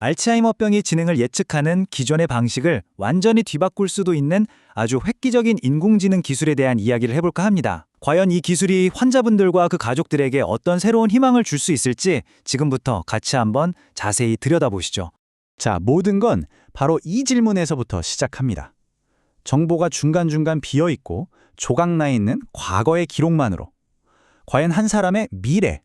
알츠하이머병의 진행을 예측하는 기존의 방식을 완전히 뒤바꿀 수도 있는 아주 획기적인 인공지능 기술에 대한 이야기를 해볼까 합니다. 과연 이 기술이 환자분들과 그 가족들에게 어떤 새로운 희망을 줄 수 있을지 지금부터 같이 한번 자세히 들여다보시죠. 자, 모든 건 바로 이 질문에서부터 시작합니다. 정보가 중간중간 비어있고 조각나 있는 과거의 기록만으로 과연 한 사람의 미래,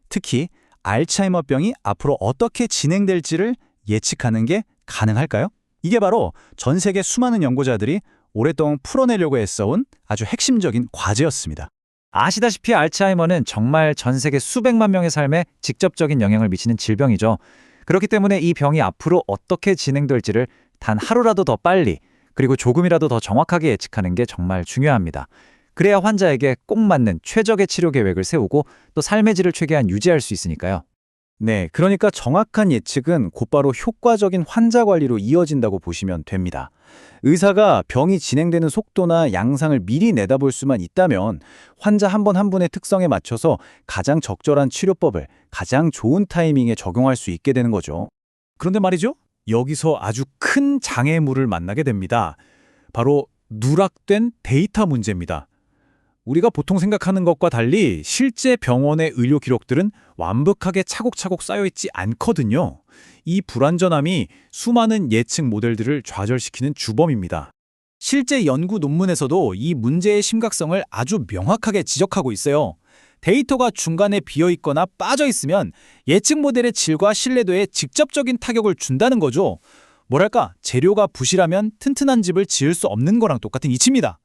특히 알츠하이머병이 앞으로 어떻게 진행될지를 예측하는 게 가능할까요? 이게 바로 전 세계 수많은 연구자들이 오랫동안 풀어내려고 애써온 아주 핵심적인 과제였습니다. 아시다시피 알츠하이머는 정말 전 세계 수백만 명의 삶에 직접적인 영향을 미치는 질병이죠. 그렇기 때문에 이 병이 앞으로 어떻게 진행될지를 단 하루라도 더 빨리 그리고 조금이라도 더 정확하게 예측하는 게 정말 중요합니다. 그래야 환자에게 꼭 맞는 최적의 치료 계획을 세우고 또 삶의 질을 최대한 유지할 수 있으니까요. 네, 그러니까 정확한 예측은 곧바로 효과적인 환자 관리로 이어진다고 보시면 됩니다. 의사가 병이 진행되는 속도나 양상을 미리 내다볼 수만 있다면 환자 한 분 한 분의 특성에 맞춰서 가장 적절한 치료법을 가장 좋은 타이밍에 적용할 수 있게 되는 거죠. 그런데 말이죠. 여기서 아주 큰 장애물을 만나게 됩니다. 바로 누락된 데이터 문제입니다. 우리가 보통 생각하는 것과 달리 실제 병원의 의료 기록들은 완벽하게 차곡차곡 쌓여있지 않거든요. 이 불완전함이 수많은 예측 모델들을 좌절시키는 주범입니다. 실제 연구 논문에서도 이 문제의 심각성을 아주 명확하게 지적하고 있어요. 데이터가 중간에 비어있거나 빠져있으면 예측 모델의 질과 신뢰도에 직접적인 타격을 준다는 거죠. 뭐랄까, 재료가 부실하면 튼튼한 집을 지을 수 없는 거랑 똑같은 이치입니다.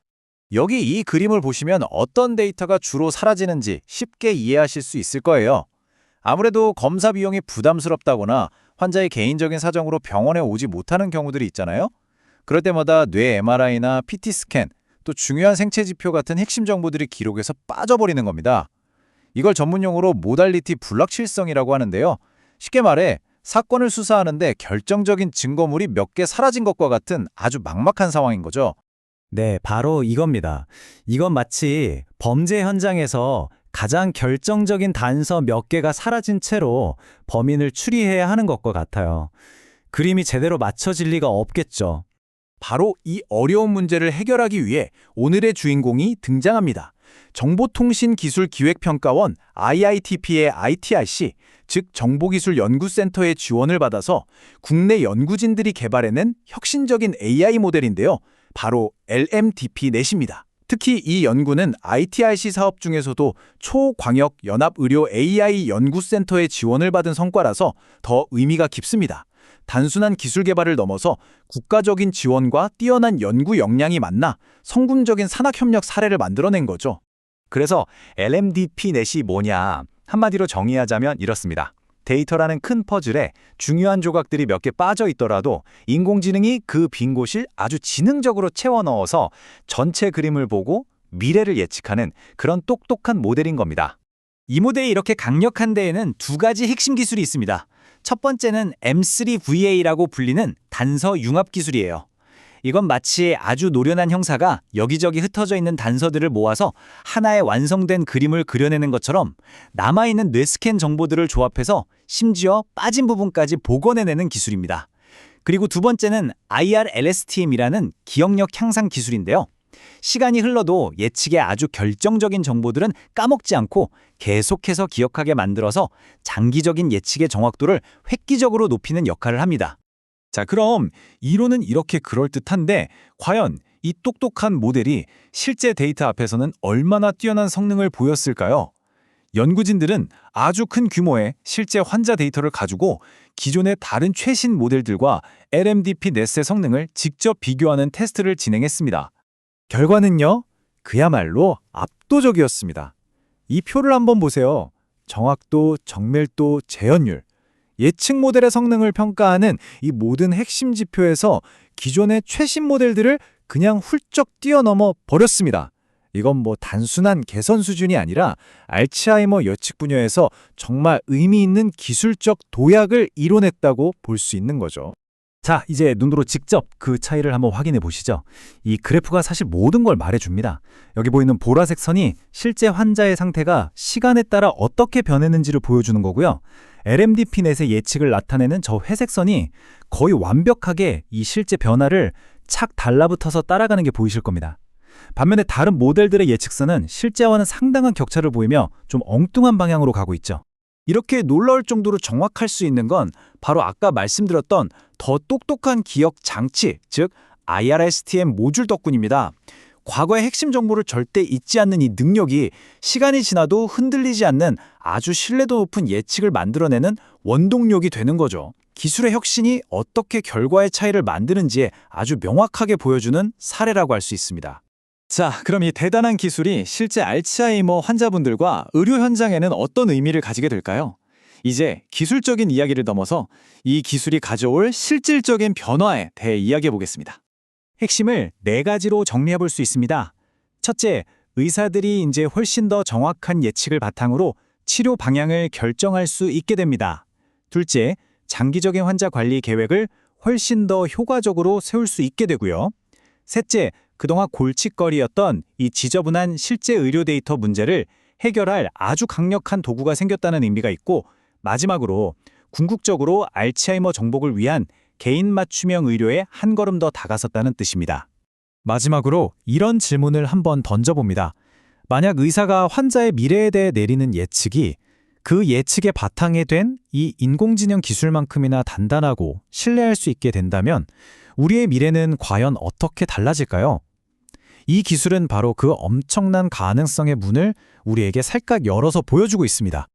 여기 이 그림을 보시면 어떤 데이터가 주로 사라지는지 쉽게 이해하실 수 있을 거예요. 아무래도 검사 비용이 부담스럽다거나 환자의 개인적인 사정으로 병원에 오지 못하는 경우들이 있잖아요. 그럴 때마다 뇌 MRI나 PT 스캔, 또 중요한 생체 지표 같은 핵심 정보들이 기록에서 빠져버리는 겁니다. 이걸 전문용어로 모달리티 불확실성이라고 하는데요. 쉽게 말해 사건을 수사하는데 결정적인 증거물이 몇 개 사라진 것과 같은 아주 막막한 상황인 거죠. 네, 바로 이겁니다. 이건 마치 범죄 현장에서 가장 결정적인 단서 몇 개가 사라진 채로 범인을 추리해야 하는 것과 같아요. 그림이 제대로 맞춰질 리가 없겠죠. 바로 이 어려운 문제를 해결하기 위해 오늘의 주인공이 등장합니다. 정보통신기술기획평가원 IITP의 ITRC, 즉 정보기술연구센터의 지원을 받아서 국내 연구진들이 개발해낸 혁신적인 AI 모델인데요. 바로 LMDP-넷입니다. 특히 이 연구는 ITRC 사업 중에서도 초광역 연합의료 AI 연구센터의 지원을 받은 성과라서 더 의미가 깊습니다. 단순한 기술 개발을 넘어서 국가적인 지원과 뛰어난 연구 역량이 만나 성공적인 산학협력 사례를 만들어낸 거죠. 그래서 LMDP-넷이 뭐냐? 한마디로 정의하자면 이렇습니다. 데이터라는 큰 퍼즐에 중요한 조각들이 몇 개 빠져 있더라도 인공지능이 그 빈 곳을 아주 지능적으로 채워 넣어서 전체 그림을 보고 미래를 예측하는 그런 똑똑한 모델인 겁니다. 이 모델이 이렇게 강력한 데에는 두 가지 핵심 기술이 있습니다. 첫 번째는 M3VA라고 불리는 단서 융합 기술이에요. 이건 마치 아주 노련한 형사가 여기저기 흩어져 있는 단서들을 모아서 하나의 완성된 그림을 그려내는 것처럼 남아있는 뇌스캔 정보들을 조합해서 심지어 빠진 부분까지 복원해내는 기술입니다. 그리고 두 번째는 IRLSTM이라는 기억력 향상 기술인데요. 시간이 흘러도 예측의 아주 결정적인 정보들은 까먹지 않고 계속해서 기억하게 만들어서 장기적인 예측의 정확도를 획기적으로 높이는 역할을 합니다. 자, 그럼 이론은 이렇게 그럴듯한데 과연 이 똑똑한 모델이 실제 데이터 앞에서는 얼마나 뛰어난 성능을 보였을까요? 연구진들은 아주 큰 규모의 실제 환자 데이터를 가지고 기존의 다른 최신 모델들과 LMDP-넷의 성능을 직접 비교하는 테스트를 진행했습니다. 결과는요, 그야말로 압도적이었습니다. 이 표를 한번 보세요. 정확도, 정밀도, 재현율. 예측 모델의 성능을 평가하는 이 모든 핵심 지표에서 기존의 최신 모델들을 그냥 훌쩍 뛰어넘어 버렸습니다. 이건 뭐 단순한 개선 수준이 아니라 알츠하이머 예측 분야에서 정말 의미 있는 기술적 도약을 이뤄냈다고 볼 수 있는 거죠. 자, 이제 눈으로 직접 그 차이를 한번 확인해 보시죠. 이 그래프가 사실 모든 걸 말해줍니다. 여기 보이는 보라색 선이 실제 환자의 상태가 시간에 따라 어떻게 변했는지를 보여주는 거고요. LMDP-넷의 예측을 나타내는 저 회색 선이 거의 완벽하게 이 실제 변화를 착 달라붙어서 따라가는 게 보이실 겁니다. 반면에 다른 모델들의 예측선은 실제와는 상당한 격차를 보이며 좀 엉뚱한 방향으로 가고 있죠. 이렇게 놀라울 정도로 정확할 수 있는 건 바로 아까 말씀드렸던 더 똑똑한 기억 장치, 즉 IRSTM 모듈 덕분입니다. 과거의 핵심 정보를 절대 잊지 않는 이 능력이 시간이 지나도 흔들리지 않는 아주 신뢰도 높은 예측을 만들어내는 원동력이 되는 거죠. 기술의 혁신이 어떻게 결과의 차이를 만드는지 아주 명확하게 보여주는 사례라고 할 수 있습니다. 자, 그럼 이 대단한 기술이 실제 알츠하이머 환자분들과 의료 현장에는 어떤 의미를 가지게 될까요? 이제 기술적인 이야기를 넘어서 이 기술이 가져올 실질적인 변화에 대해 이야기해 보겠습니다. 핵심을 4가지로 정리해 볼 수 있습니다. 첫째, 의사들이 이제 훨씬 더 정확한 예측을 바탕으로 치료 방향을 결정할 수 있게 됩니다. 둘째, 장기적인 환자 관리 계획을 훨씬 더 효과적으로 세울 수 있게 되고요. 셋째, 그동안 골칫거리였던 이 지저분한 실제 의료 데이터 문제를 해결할 아주 강력한 도구가 생겼다는 의미가 있고, 마지막으로 궁극적으로 알츠하이머 정복을 위한 개인 맞춤형 의료에 한 걸음 더 다가섰다는 뜻입니다. 마지막으로 이런 질문을 한번 던져봅니다. 만약 의사가 환자의 미래에 대해 내리는 예측이 그 예측의 바탕에 된 이 인공지능 기술만큼이나 단단하고 신뢰할 수 있게 된다면 우리의 미래는 과연 어떻게 달라질까요? 이 기술은 바로 그 엄청난 가능성의 문을 우리에게 살짝 열어서 보여주고 있습니다.